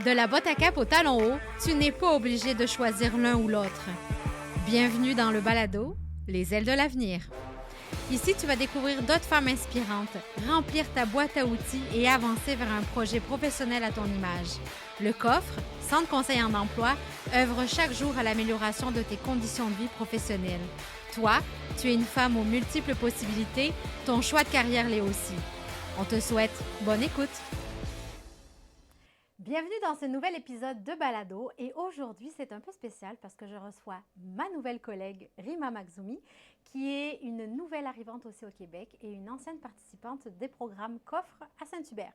De la botte à cap au talon haut, tu n'es pas obligé de choisir l'un ou l'autre. Bienvenue dans le balado Les ailes de l'avenir. Ici, tu vas découvrir d'autres femmes inspirantes, remplir ta boîte à outils et avancer vers un projet professionnel à ton image. Le Coffre, Centre conseil en emploi, œuvre chaque jour à l'amélioration de tes conditions de vie professionnelles. Toi, tu es une femme aux multiples possibilités, ton choix de carrière l'est aussi. On te souhaite bonne écoute! Bienvenue dans ce nouvel épisode de Balado et aujourd'hui c'est un peu spécial parce que je reçois ma nouvelle collègue Rima Makhzoumi qui est une nouvelle arrivante aussi au Québec et une ancienne participante des programmes Coffre à Saint-Hubert.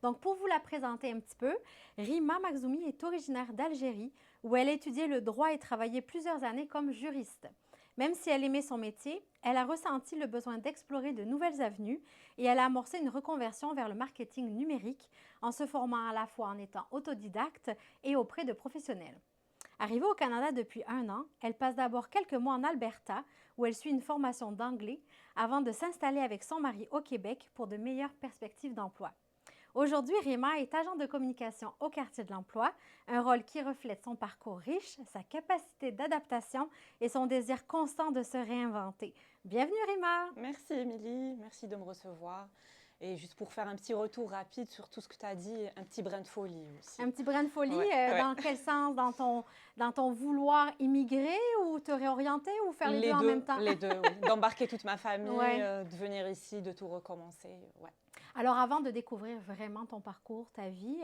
Donc pour vous la présenter un petit peu, Rima Makhzoumi est originaire d'Algérie où elle a étudié le droit et travaillé plusieurs années comme juriste. Même si elle aimait son métier, elle a ressenti le besoin d'explorer de nouvelles avenues et elle a amorcé une reconversion vers le marketing numérique en se formant à la fois en étant autodidacte et auprès de professionnels. Arrivée au Canada depuis 1 an, elle passe d'abord quelques mois en Alberta où elle suit une formation d'anglais avant de s'installer avec son mari au Québec pour de meilleures perspectives d'emploi. Aujourd'hui, Rima est agent de communication au quartier de l'emploi, un rôle qui reflète son parcours riche, sa capacité d'adaptation et son désir constant de se réinventer. Bienvenue Rima! Merci Émilie, merci de me recevoir. Et juste pour faire un petit retour rapide sur tout ce que tu as dit, un petit brin de folie aussi. Un petit brin de folie, Ouais. dans quel sens? Dans ton vouloir immigrer ou te réorienter ou faire les deux en même temps? Les deux, oui. D'embarquer toute ma famille, Ouais. de venir ici, de tout recommencer. Ouais. Alors, avant de découvrir vraiment ton parcours, ta vie,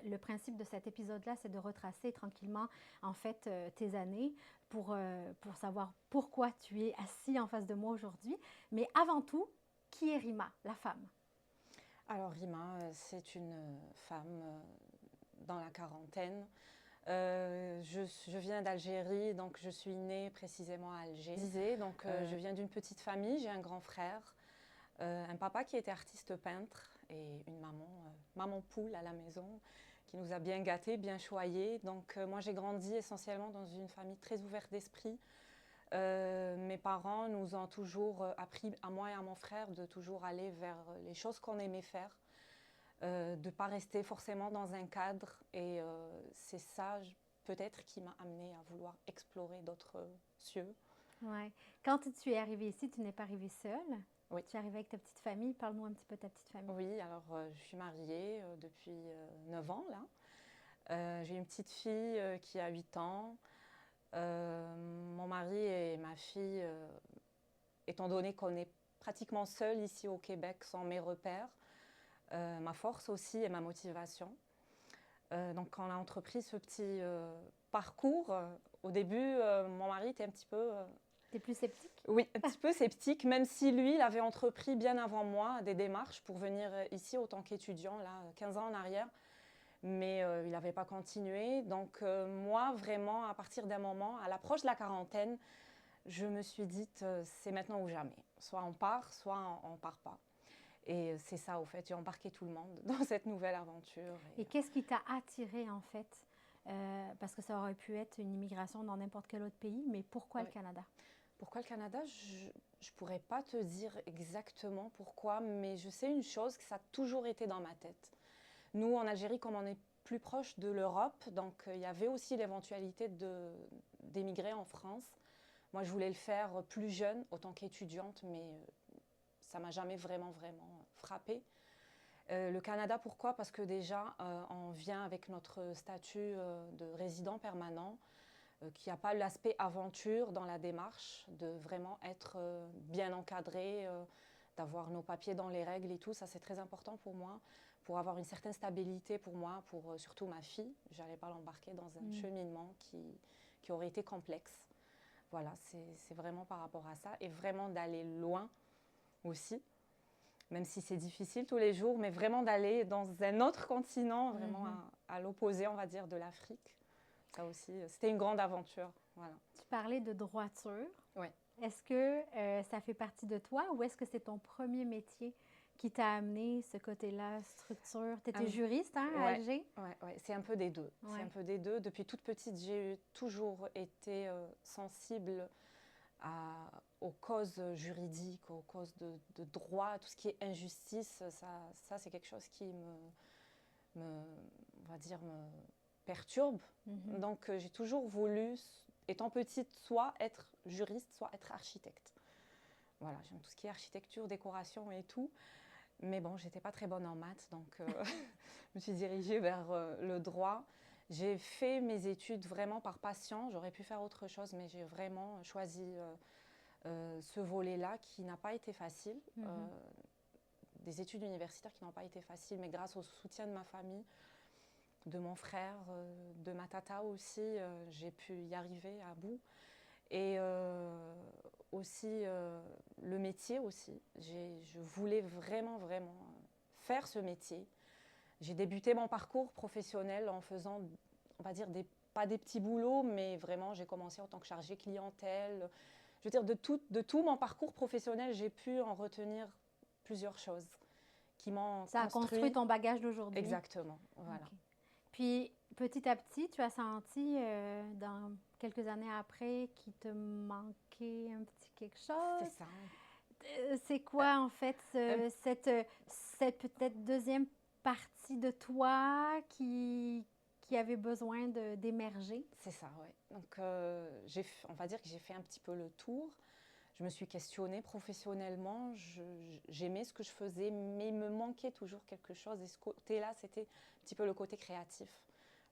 le principe de cet épisode-là, c'est de retracer tranquillement, en fait, tes années pour savoir pourquoi tu es assis en face de moi aujourd'hui. Mais avant tout, qui est Rima, la femme? Alors Rima, c'est une femme dans la quarantaine. Je viens d'Algérie, donc je suis née précisément à Alger. Donc je viens d'une petite famille, j'ai un grand frère. Un papa qui était artiste peintre et une maman poule à la maison qui nous a bien gâtés, bien choyés. Donc moi j'ai grandi essentiellement dans une famille très ouverte d'esprit. Mes parents nous ont toujours appris, à moi et à mon frère, de toujours aller vers les choses qu'on aimait faire, de ne pas rester forcément dans un cadre. Et c'est ça peut-être qui m'a amenée à vouloir explorer d'autres cieux. Ouais. Quand tu es arrivée ici, tu n'es pas arrivée seule. Oui. Tu es arrivée avec ta petite famille. Parle-nous un petit peu de ta petite famille. Oui, alors je suis mariée depuis 9 ans là. J'ai une petite fille qui a 8 ans. Mon mari et ma fille, étant donné qu'on est pratiquement seul ici au Québec, sont mes repères, ma force aussi et ma motivation. Donc quand on a entrepris ce petit parcours, au début, mon mari était un petit peu... T'es plus sceptique? Oui, un petit peu sceptique, même si lui, il avait entrepris bien avant moi des démarches pour venir ici en tant qu'étudiant, là, 15 ans en arrière. Mais il n'avait pas continué. Donc moi, vraiment, à partir d'un moment, à l'approche de la quarantaine, je me suis dit, c'est maintenant ou jamais. Soit on part, soit on ne part pas. Et c'est ça, au fait, j'ai embarqué tout le monde dans cette nouvelle aventure. Et qu'est-ce qui t'a attiré, en fait? Parce que ça aurait pu être une immigration dans n'importe quel autre pays, mais pourquoi le Canada? Pourquoi le Canada? Je ne pourrais pas te dire exactement pourquoi, mais je sais une chose, que ça a toujours été dans ma tête. Nous, en Algérie, comme on est plus proche de l'Europe, donc il y avait aussi l'éventualité d'émigrer en France. Moi, je voulais le faire plus jeune, autant qu'étudiante, mais ça ne m'a jamais vraiment frappée. Le Canada, pourquoi? Parce que déjà, on vient avec notre statut de résident permanent, qu'il n'y a pas l'aspect aventure dans la démarche, de vraiment être bien encadré, d'avoir nos papiers dans les règles et tout. Ça, c'est très important pour moi, pour avoir une certaine stabilité pour moi, pour surtout ma fille. Je n'allais pas l'embarquer dans un cheminement qui aurait été complexe. Voilà, c'est vraiment par rapport à ça. Et vraiment d'aller loin aussi, même si c'est difficile tous les jours, mais vraiment d'aller dans un autre continent, vraiment à l'opposé, on va dire, de l'Afrique. Ça aussi, c'était une grande aventure. Voilà. Tu parlais de droiture. Oui. Est-ce que ça fait partie de toi ou est-ce que c'est ton premier métier qui t'a amené ce côté-là, structure? Tu étais juriste, hein, à Alger? Oui, c'est un peu des deux. Ouais. C'est un peu des deux. Depuis toute petite, j'ai toujours été sensible aux causes juridiques, aux causes de droit, tout ce qui est injustice. Ça c'est quelque chose qui on va dire, me perturbe. Donc, j'ai toujours voulu, étant petite, soit être juriste, soit être architecte. Voilà, j'aime tout ce qui est architecture, décoration et tout. Mais bon, j'étais pas très bonne en maths, donc je me suis dirigée vers le droit. J'ai fait mes études vraiment par passion. J'aurais pu faire autre chose, mais j'ai vraiment choisi ce volet-là qui n'a pas été facile. Des études universitaires qui n'ont pas été faciles, mais grâce au soutien de ma famille, de mon frère, de ma tata aussi, j'ai pu y arriver à bout. Et aussi le métier aussi. Je voulais vraiment, vraiment faire ce métier. J'ai débuté mon parcours professionnel en faisant, on va dire, pas des petits boulots, mais vraiment, j'ai commencé en tant que chargée clientèle. Je veux dire, de tout mon parcours professionnel, j'ai pu en retenir plusieurs choses qui m'ont Ça a construit ton bagage d'aujourd'hui. Exactement, voilà. Okay. Puis, petit à petit, tu as senti, dans quelques années après, qu'il te manquait un petit quelque chose? C'est ça. C'est quoi, en fait, cette peut-être deuxième partie de toi qui avait besoin d'émerger? C'est ça, oui. Donc, on va dire que j'ai fait un petit peu le tour. Je me suis questionnée professionnellement. J'aimais ce que je faisais, mais il me manquait toujours quelque chose. Et ce côté-là, c'était un petit peu le côté créatif,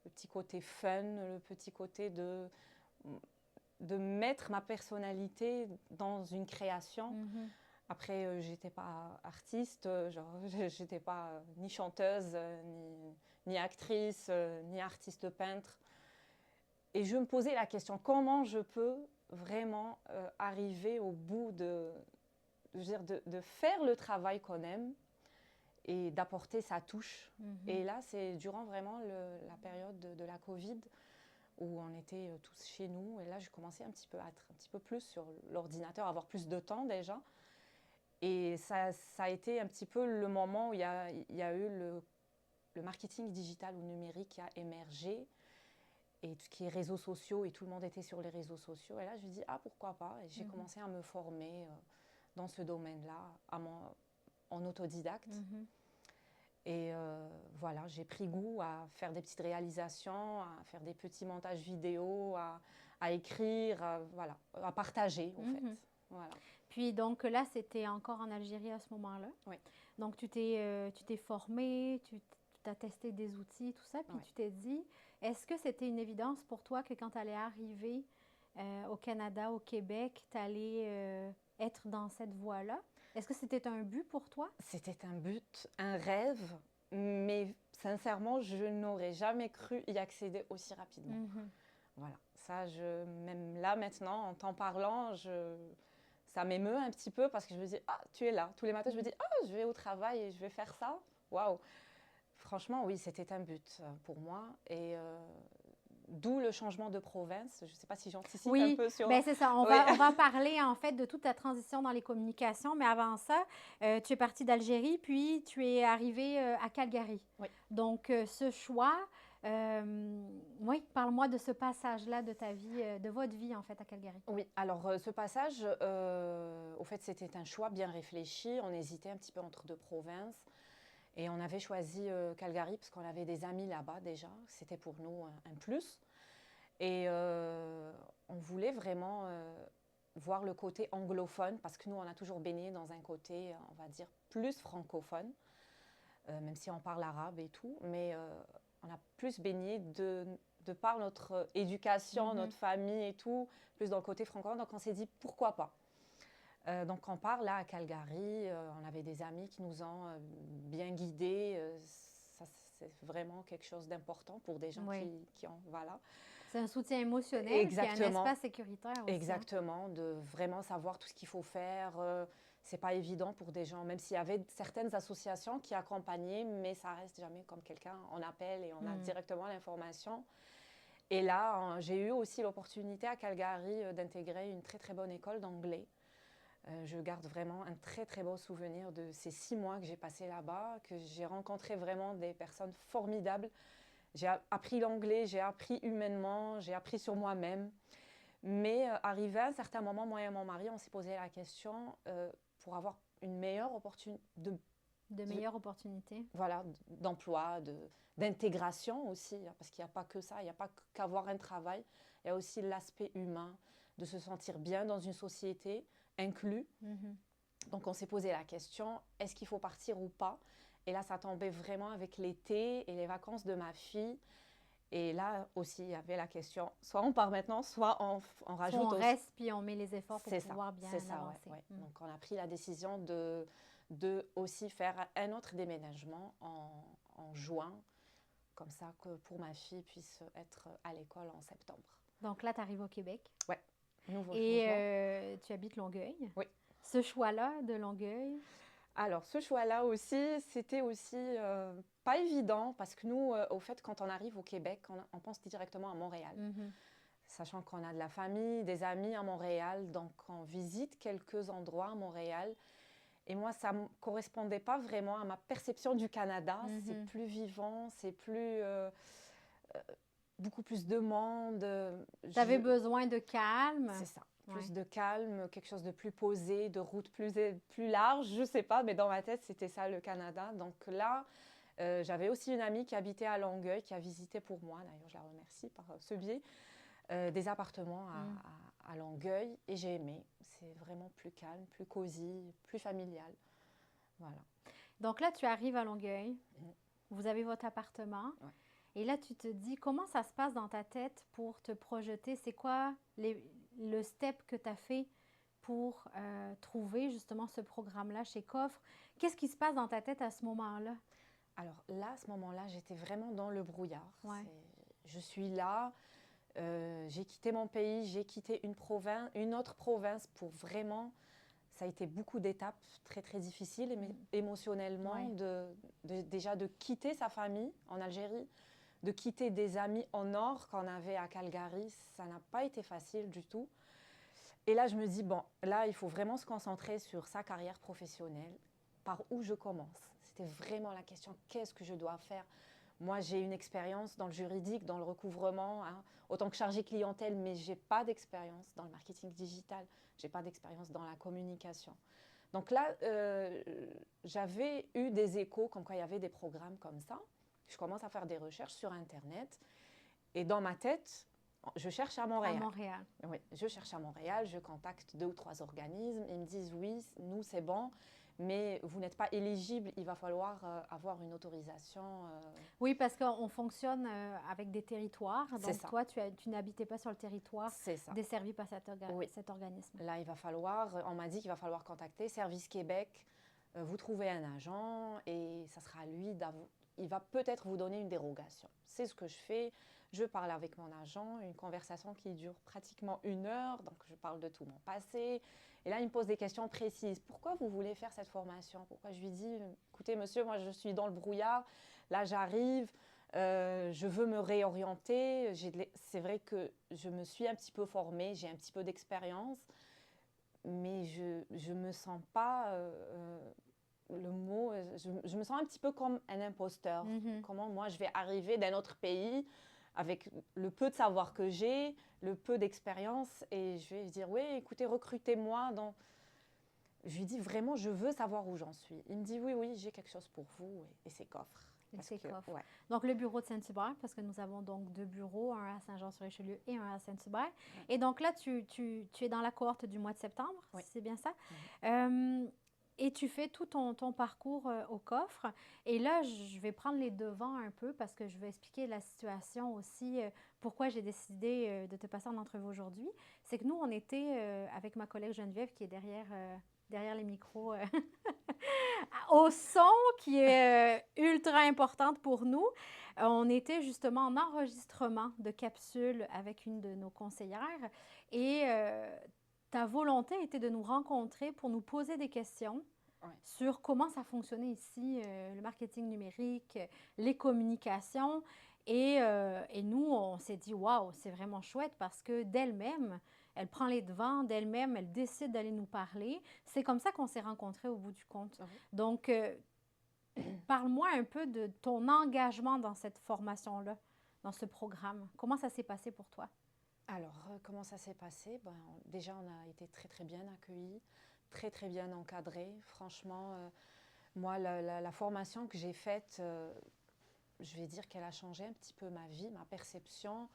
le petit côté fun, le petit côté de mettre ma personnalité dans une création. Après, j'étais pas artiste, j'étais pas ni chanteuse, ni actrice, ni artiste peintre. Et je me posais la question, comment je peux vraiment arriver au bout de faire le travail qu'on aime et d'apporter sa touche. Et là, c'est durant vraiment la période de la Covid où on était tous chez nous. Et là, j'ai commencé un petit peu à être un petit peu plus sur l'ordinateur, avoir plus de temps déjà. Et ça a été un petit peu le moment où il y a eu le marketing digital ou numérique qui a émergé. Et tout ce qui est réseaux sociaux, et tout le monde était sur les réseaux sociaux. Et là, je me dis, ah, pourquoi pas? Et j'ai commencé à me former dans ce domaine-là, en autodidacte. Et voilà, j'ai pris goût à faire des petites réalisations, à faire des petits montages vidéo, à écrire, voilà, à partager, en fait. Voilà. Puis donc là, c'était encore en Algérie à ce moment-là. Oui. Donc tu t'es formée, tu as testé des outils, tout ça, puis tu t'es dit, est-ce que c'était une évidence pour toi que quand tu allais arriver au Canada, au Québec, tu allais être dans cette voie-là? Est-ce que c'était un but pour toi? C'était un but, un rêve, mais sincèrement, je n'aurais jamais cru y accéder aussi rapidement. Voilà, ça, même là maintenant, en t'en parlant, ça m'émeut un petit peu parce que je me dis, ah, tu es là. Tous les matins, je me dis, ah, je vais au travail et je vais faire ça. Waouh! Franchement, oui, c'était un but pour moi. Et d'où le changement de province. Je ne sais pas si j'anticipe un peu sur... Oui, c'est ça. On va parler en fait de toute ta transition dans les communications. Mais avant ça, tu es partie d'Algérie, puis tu es arrivée à Calgary. Oui. Donc, ce choix, oui, parle-moi de ce passage-là de ta vie, de votre vie en fait à Calgary. Oui, alors ce passage, au fait, c'était un choix bien réfléchi. On hésitait un petit peu entre deux provinces. Et on avait choisi Calgary parce qu'on avait des amis là-bas déjà. C'était pour nous un plus. Et on voulait vraiment voir le côté anglophone parce que nous, on a toujours baigné dans un côté, on va dire, plus francophone, même si on parle arabe et tout. Mais on a plus baigné de par notre éducation, notre famille et tout, plus dans le côté francophone. Donc on s'est dit, pourquoi pas? Donc on part là à Calgary, on avait des amis qui nous ont bien guidés, ça c'est vraiment quelque chose d'important pour des gens qui ont, voilà. C'est un soutien émotionnel, Exactement. Puis un espace sécuritaire aussi. Exactement, de vraiment savoir tout ce qu'il faut faire, c'est pas évident pour des gens, même s'il y avait certaines associations qui accompagnaient, mais ça reste jamais comme quelqu'un, on appelle et on a directement l'information. Et là, j'ai eu aussi l'opportunité à Calgary d'intégrer une très très bonne école d'anglais. Je garde vraiment un très très beau souvenir de ces 6 mois que j'ai passés là-bas, que j'ai rencontré vraiment des personnes formidables. J'ai appris l'anglais, j'ai appris humainement, j'ai appris sur moi-même. Mais arrivé à un certain moment, moi et mon mari, on s'est posé la question pour avoir une meilleure opportunité, De meilleures opportunités. Voilà, d'emploi, d'intégration aussi, hein, parce qu'il n'y a pas que ça, il n'y a pas qu'avoir un travail, il y a aussi l'aspect humain, de se sentir bien dans une société, inclus. Donc on s'est posé la question, est-ce qu'il faut partir ou pas? Et là, ça tombait vraiment avec l'été et les vacances de ma fille. Et là aussi, il y avait la question, soit on part maintenant, soit on rajoute... Soit on reste, puis on met les efforts pour pouvoir bien avancer. Ouais. Donc on a pris la décision de aussi faire un autre déménagement en juin, comme ça que pour ma fille puisse être à l'école en septembre. Donc là, tu arrives au Québec. Ouais, nouveau changement. Et tu habites Longueuil. Oui. Ce choix-là de Longueuil? Alors, ce choix-là aussi, c'était aussi pas évident parce que nous, au fait, quand on arrive au Québec, on pense directement à Montréal. Sachant qu'on a de la famille, des amis à Montréal, donc on visite quelques endroits à Montréal. Et moi, ça ne correspondait pas vraiment à ma perception du Canada. C'est plus vivant, c'est plus... beaucoup plus de monde. Tu avais besoin de calme. C'est ça. Plus de calme, quelque chose de plus posé, de route plus large, je ne sais pas, mais dans ma tête, c'était ça le Canada. Donc là, j'avais aussi une amie qui habitait à Longueuil, qui a visité pour moi, d'ailleurs je la remercie par ce biais, des appartements à Longueuil, et j'ai aimé. C'est vraiment plus calme, plus cosy, plus familial. Voilà. Donc là, tu arrives à Longueuil, vous avez votre appartement. Ouais. Et là, tu te dis, comment ça se passe dans ta tête pour te projeter? C'est quoi le step que tu as fait pour trouver justement ce programme-là chez Coffre? Qu'est-ce qui se passe dans ta tête à ce moment-là? Alors là, à ce moment-là, j'étais vraiment dans le brouillard. Ouais. Je suis là, j'ai quitté mon pays, j'ai quitté une autre province pour vraiment... Ça a été beaucoup d'étapes très, très difficiles émotionnellement, déjà de quitter sa famille en Algérie, de quitter des amis au nord qu'on avait à Calgary. Ça n'a pas été facile du tout. Et là, je me dis, bon, là, il faut vraiment se concentrer sur sa carrière professionnelle. Par où je commence? C'était vraiment la question, qu'est-ce que je dois faire? Moi, j'ai une expérience dans le juridique, dans le recouvrement, hein, autant que chargée clientèle, mais je n'ai pas d'expérience dans le marketing digital. Je n'ai pas d'expérience dans la communication. Donc là, j'avais eu des échos comme quoi il y avait des programmes comme ça. Je commence à faire des recherches sur Internet. Et dans ma tête, je cherche à Montréal. À Montréal. Oui, je cherche à Montréal. Je contacte 2 ou 3 organismes. Ils me disent, oui, nous, c'est bon, mais vous n'êtes pas éligible. Il va falloir avoir une autorisation. Oui, parce qu'on fonctionne avec des territoires. Donc, ça. toi, tu n'habitais pas sur le territoire desservi par cet organisme. Là, il va falloir, on m'a dit qu'il va falloir contacter Service Québec. Vous trouvez un agent et ça sera à lui il va peut-être vous donner une dérogation. C'est ce que je fais. Je parle avec mon agent, une conversation qui dure pratiquement 1 heure. Donc, je parle de tout mon passé. Et là, il me pose des questions précises. Pourquoi vous voulez faire cette formation? Pourquoi? Je lui dis, écoutez, monsieur, moi, je suis dans le brouillard. Là, j'arrive. Je veux me réorienter. C'est vrai que je me suis un petit peu formée. J'ai un petit peu d'expérience. Mais je ne me sens pas... le mot, je me sens un petit peu comme un imposteur. Comment moi je vais arriver d'un autre pays avec le peu de savoir que j'ai, le peu d'expérience, et je vais dire, oui, écoutez, recrutez-moi. Je lui dis vraiment, je veux savoir où j'en suis. Il me dit, oui, j'ai quelque chose pour vous, et c'est Coffre. Ouais. Donc, le bureau de Saint-Hubert, parce que nous avons donc 2 bureaux, un à Saint-Jean-sur-Richelieu et un à Saint-Hubert. Ouais. Et donc là, tu es dans la cohorte du mois de septembre, c'est bien ça? Et tu fais tout ton parcours au Coffre. Et là, je vais prendre les devants un peu parce que je vais expliquer la situation aussi, pourquoi j'ai décidé de te passer en entrevue aujourd'hui. C'est que nous, on était avec ma collègue Geneviève qui est derrière les micros au son, qui est ultra importante pour nous. On était justement en enregistrement de capsules avec une de nos conseillères et ta volonté était de nous rencontrer pour nous poser des questions sur comment ça fonctionnait ici, le marketing numérique, les communications. Et nous, on s'est dit, waouh, c'est vraiment chouette parce que d'elle-même, elle prend les devants, d'elle-même, elle décide d'aller nous parler. C'est comme ça qu'on s'est rencontrés au bout du compte. Donc, parle-moi un peu de ton engagement dans cette formation-là, dans ce programme. Comment ça s'est passé pour toi? Alors, comment ça s'est passé? Déjà, on a été très, très bien accueillis, très, très bien encadrés. Franchement, Moi, la formation que j'ai faite, je vais dire qu'elle a changé un petit peu ma vie, ma perception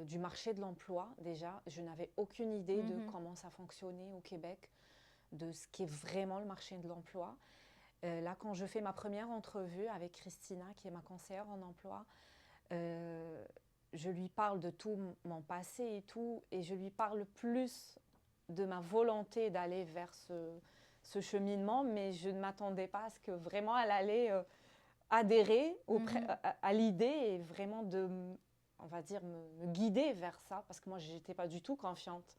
du marché de l'emploi déjà. Je n'avais aucune idée de comment ça fonctionnait au Québec, de ce qu'est vraiment le marché de l'emploi. Là, quand je fais ma première entrevue avec Christina, qui est ma conseillère en emploi, je lui parle de tout mon passé et tout, et je lui parle plus de ma volonté d'aller vers ce cheminement, mais je ne m'attendais pas à ce que vraiment elle allait adhérer à l'idée et vraiment on va dire, me guider vers ça, parce que moi, je n'étais pas du tout confiante.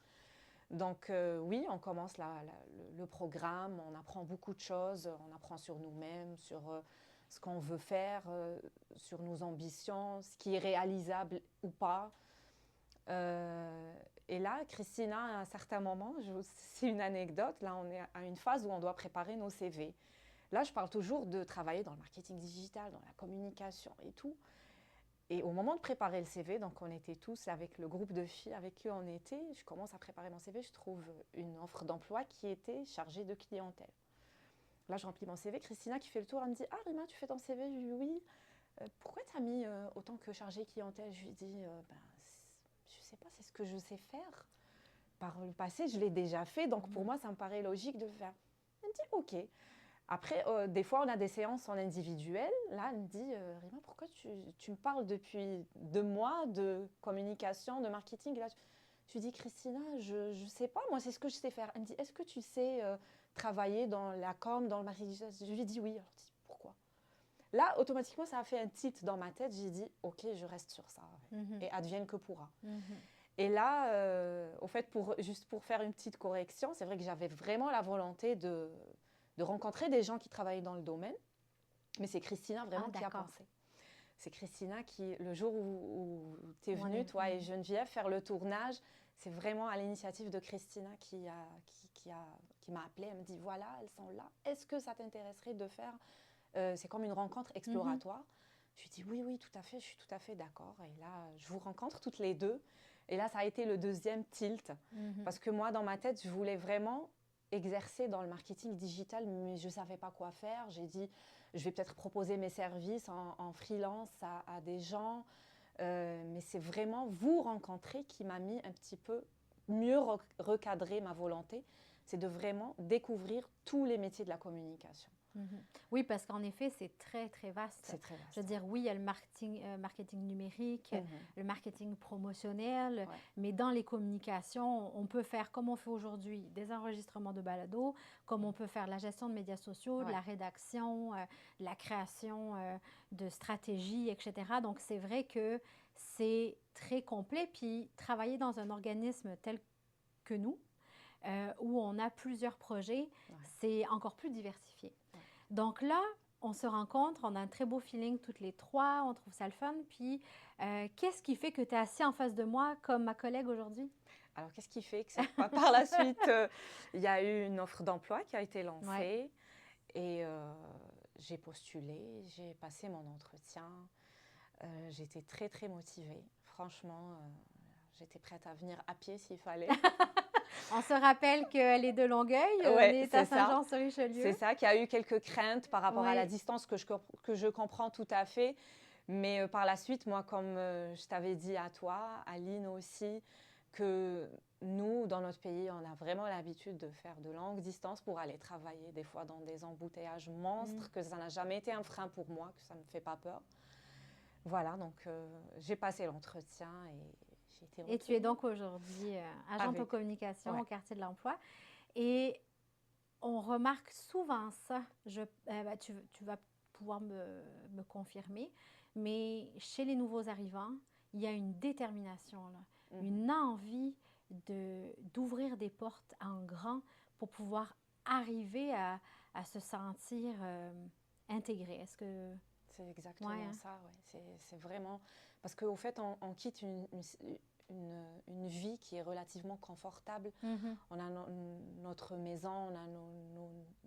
Donc oui, on commence le programme, on apprend beaucoup de choses, on apprend sur nous-mêmes, sur ce qu'on veut faire, sur nos ambitions, ce qui est réalisable ou pas. Et là, Christina, à un certain moment, c'est une anecdote, là on est à une phase où on doit préparer nos CV. Là, je parle toujours de travailler dans le marketing digital, dans la communication et tout. Et au moment de préparer le CV, donc on était tous avec le groupe de filles avec qui on était, je commence à préparer mon CV, je trouve une offre d'emploi qui était chargée de clientèle. Là, je remplis mon CV, Christina qui fait le tour, elle me dit « Ah Rima, tu fais ton CV ?» Je lui dis « Oui. Pourquoi tu as mis autant que chargé clientèle ?» Je lui dis je ne sais pas, c'est ce que je sais faire. Par le passé, je l'ai déjà fait, donc pour moi, ça me paraît logique de le faire. Elle me dit « Ok. » Après, des fois, on a des séances en individuel. Là, elle me dit « Rima, pourquoi tu me parles depuis 2 mois de communication, de marketing ?» Là, je lui dis « Christina, je ne sais pas, moi, c'est ce que je sais faire. » Elle me dit « Est-ce que tu sais travailler dans la com, dans le marketing digital ?» Je lui dis « Oui. » Alors, je dis « Pourquoi ?» Là, automatiquement, ça a fait un tilt dans ma tête. J'ai dit « Ok, je reste sur ça. Et advienne que pourra. » Et là, au fait, juste pour faire une petite correction, c'est vrai que j'avais vraiment la volonté de rencontrer des gens qui travaillaient dans le domaine. Mais c'est Christina vraiment qui a pensé. C'est Christina qui, le jour où tu es venue, toi et Geneviève, faire le tournage, c'est vraiment à l'initiative de Christina qui m'a appelée. Elle me dit, voilà, elles sont là. Est-ce que ça t'intéresserait de faire c'est comme une rencontre exploratoire. Je lui dis, oui, tout à fait, je suis tout à fait d'accord. Et là, je vous rencontre toutes les deux. Et là, ça a été le deuxième tilt. Parce que moi, dans ma tête, je voulais vraiment exercer dans le marketing digital, mais je ne savais pas quoi faire. J'ai dit, je vais peut-être proposer mes services en freelance à des gens. Mais c'est vraiment vous rencontrer qui m'a mis un petit peu mieux recadrer ma volonté. C'est de vraiment découvrir tous les métiers de la communication. Oui, parce qu'en effet, c'est très, très vaste. C'est très vaste. Je veux dire, oui, il y a le marketing numérique, le marketing promotionnel, mais dans les communications, on peut faire, comme on fait aujourd'hui, des enregistrements de balado, comme on peut faire la gestion de médias sociaux, de la rédaction, de la création de stratégies, etc. Donc, c'est vrai que c'est très complet. Puis, travailler dans un organisme tel que nous, où on a plusieurs projets, c'est encore plus diversifié. Donc là, on se rencontre, on a un très beau feeling toutes les trois, on trouve ça le fun. Puis, qu'est-ce qui fait que tu es assis en face de moi comme ma collègue aujourd'hui? Alors, qu'est-ce qui fait que par la suite, il y a eu une offre d'emploi qui a été lancée et j'ai postulé, j'ai passé mon entretien. J'étais très, très motivée. Franchement, j'étais prête à venir à pied s'il fallait. On se rappelle qu'elle est de Longueuil, on est à Saint-Jean-sur-Richelieu. C'est ça, qu'il y a eu quelques craintes par rapport à la distance que je comprends tout à fait. Mais par la suite, moi, comme je t'avais dit à toi, Aline aussi, que nous, dans notre pays, on a vraiment l'habitude de faire de longues distances pour aller travailler, des fois dans des embouteillages monstres, que ça n'a jamais été un frein pour moi, que ça ne me fait pas peur. Voilà, donc j'ai passé l'entretien et j'ai été retenue. Et tu es donc aujourd'hui agente en communication au quartier de l'emploi. Et on remarque souvent ça, tu vas pouvoir me confirmer, mais chez les nouveaux arrivants, il y a une détermination, là, une envie d'ouvrir des portes en grand pour pouvoir arriver à se sentir intégré. Est-ce que... C'est exactement ça, ouais. C'est vraiment... Parce qu'au fait, on quitte une vie qui est relativement confortable. On a notre maison, on a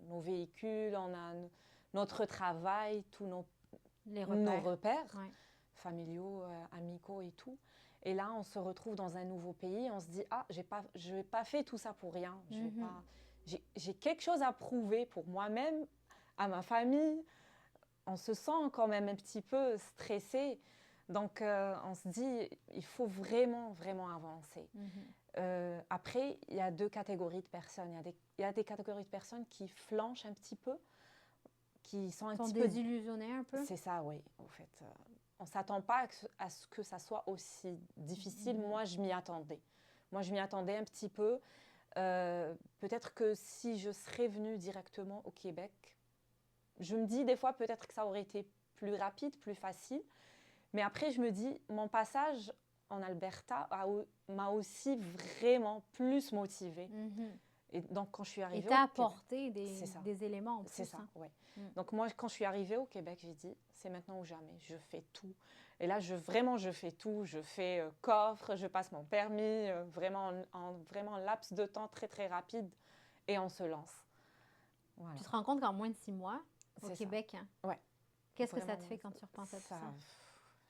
nos véhicules, on a notre travail, tous nos repères familiaux, amicaux et tout. Et là, on se retrouve dans un nouveau pays, on se dit « Ah, je n'ai pas fait tout ça pour rien. J'ai quelque chose à prouver pour moi-même, à ma famille. On se sent quand même un petit peu stressé. Donc, on se dit, il faut vraiment, vraiment avancer. Après, il y a 2 catégories de personnes. Il y a des catégories de personnes qui flanchent un petit peu, qui sont un petit peu désillusionnés un peu. C'est ça, oui. En fait, on ne s'attend pas à ce que ça soit aussi difficile. Moi, je m'y attendais. Moi, je m'y attendais un petit peu. Peut-être que si je serais venue directement au Québec, je me dis des fois peut-être que ça aurait été plus rapide, plus facile. Mais après, je me dis, mon passage en Alberta m'a aussi vraiment plus motivée. Et donc, quand je suis arrivée et t'a apporté des éléments en plus. C'est ça, oui. Donc, moi, quand je suis arrivée au Québec, j'ai dit, c'est maintenant ou jamais. Je fais tout. Et là, je fais tout. Je fais coffre, je passe mon permis, vraiment en laps de temps très, très rapide. Et on se lance. Voilà. Tu te rends compte qu'en moins de 6 mois, au Québec, hein, ouais. Qu'est-ce que ça te fait quand tu repenses à tout ça?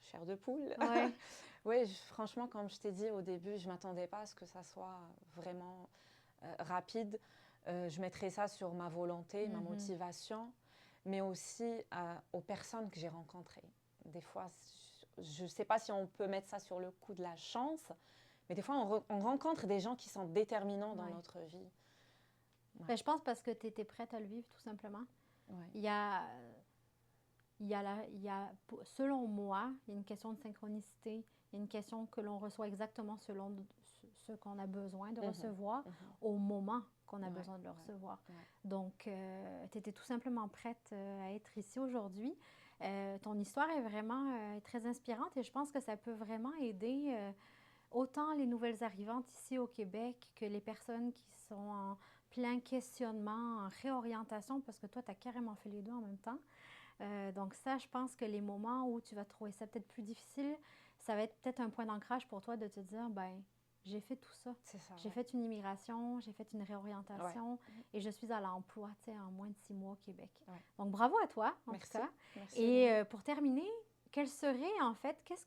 Chair de poule. Ouais. Oui, franchement, comme je t'ai dit au début, je ne m'attendais pas à ce que ça soit vraiment rapide. Je mettrais ça sur ma volonté, ma motivation, mais aussi aux personnes que j'ai rencontrées. Des fois, je ne sais pas si on peut mettre ça sur le coup de la chance, mais des fois, on rencontre des gens qui sont déterminants dans notre vie. Ben, je pense parce que tu étais prête à le vivre, tout simplement. Il y a, selon moi, il y a une question de synchronicité. Il y a une question que l'on reçoit exactement selon ce qu'on a besoin de recevoir au moment qu'on a besoin de le recevoir. Donc, tu étais tout simplement prête à être ici aujourd'hui. Ton histoire est vraiment très inspirante et je pense que ça peut vraiment aider autant les nouvelles arrivantes ici au Québec que les personnes qui sont en plein questionnement, en réorientation, parce que toi, tu as carrément fait les deux en même temps. Donc ça, je pense que les moments où tu vas trouver ça peut-être plus difficile, ça va être peut-être un point d'ancrage pour toi de te dire, ben j'ai fait tout ça. J'ai fait une immigration, j'ai fait une réorientation et je suis à l'emploi, tu sais, en moins de 6 mois au Québec. Donc bravo à toi, en tout cas. Merci. Et pour terminer, qu'est-ce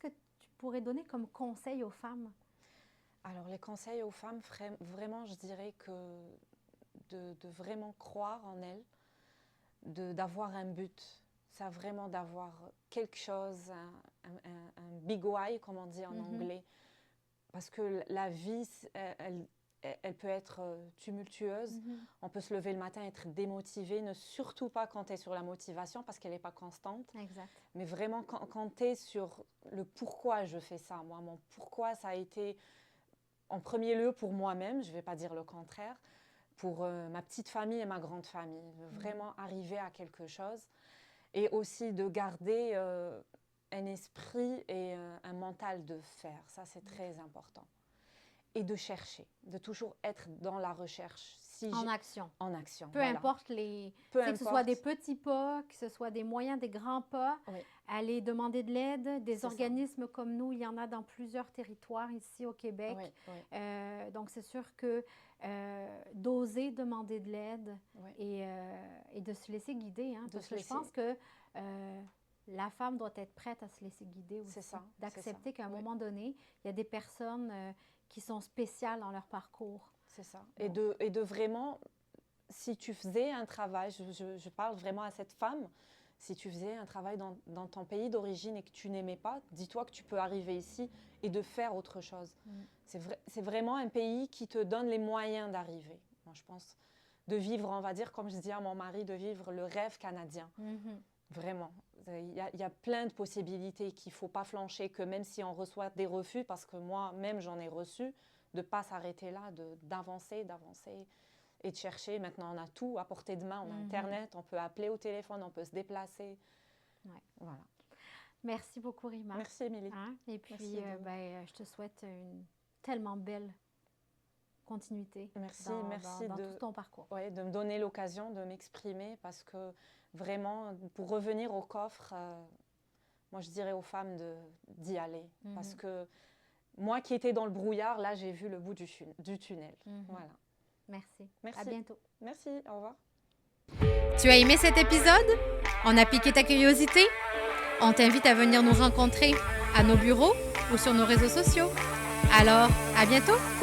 que tu pourrais donner comme conseil aux femmes? Alors les conseils aux femmes, vraiment, je dirais que de vraiment croire en elles, d'avoir un but. C'est vraiment d'avoir quelque chose, un big why, comme on dit en anglais. Parce que la vie, elle peut être tumultueuse. On peut se lever le matin, être démotivé. Ne surtout pas compter sur la motivation parce qu'elle n'est pas constante. Exact. Mais vraiment compter sur le pourquoi je fais ça. Moi, mon pourquoi, ça a été en premier lieu pour moi-même, je ne vais pas dire le contraire, pour ma petite famille et ma grande famille. Vraiment arriver à quelque chose. Et aussi de garder un esprit et un mental de faire. Ça, c'est très important. Et de chercher, de toujours être dans la recherche. En action. En action, Peu importe que ce soit des petits pas, que ce soit des moyens, des grands pas, aller demander de l'aide. Des organismes comme nous, il y en a dans plusieurs territoires ici au Québec. Donc, c'est sûr que d'oser demander de l'aide et de se laisser guider. Hein, parce que je pense que la femme doit être prête à se laisser guider aussi. D'accepter qu'à un moment donné, il y a des personnes qui sont spéciales dans leur parcours. C'est ça. Et de vraiment, si tu faisais un travail, je parle vraiment à cette femme, si tu faisais un travail dans ton pays d'origine et que tu n'aimais pas, dis-toi que tu peux arriver ici et de faire autre chose. C'est vraiment un pays qui te donne les moyens d'arriver. Moi, je pense de vivre, on va dire, comme je dis à mon mari, de vivre le rêve canadien. Vraiment. Il y a plein de possibilités qu'il ne faut pas flancher, que même si on reçoit des refus, parce que moi-même j'en ai reçu, de ne pas s'arrêter là, d'avancer et de chercher. Maintenant, on a tout à portée de main, on a Internet, on peut appeler au téléphone, on peut se déplacer. Voilà. Merci beaucoup, Rima. Merci, Émilie. Et puis, je te souhaite une tellement belle continuité dans tout ton parcours. Ouais, de me donner l'occasion de m'exprimer parce que vraiment, pour revenir au coffre, moi, je dirais aux femmes d'y aller. Parce que moi qui étais dans le brouillard, là, j'ai vu le bout du tunnel. Voilà. Merci. Merci. À bientôt. Merci. Au revoir. Tu as aimé cet épisode? On a piqué ta curiosité? On t'invite à venir nous rencontrer à nos bureaux ou sur nos réseaux sociaux. Alors, à bientôt!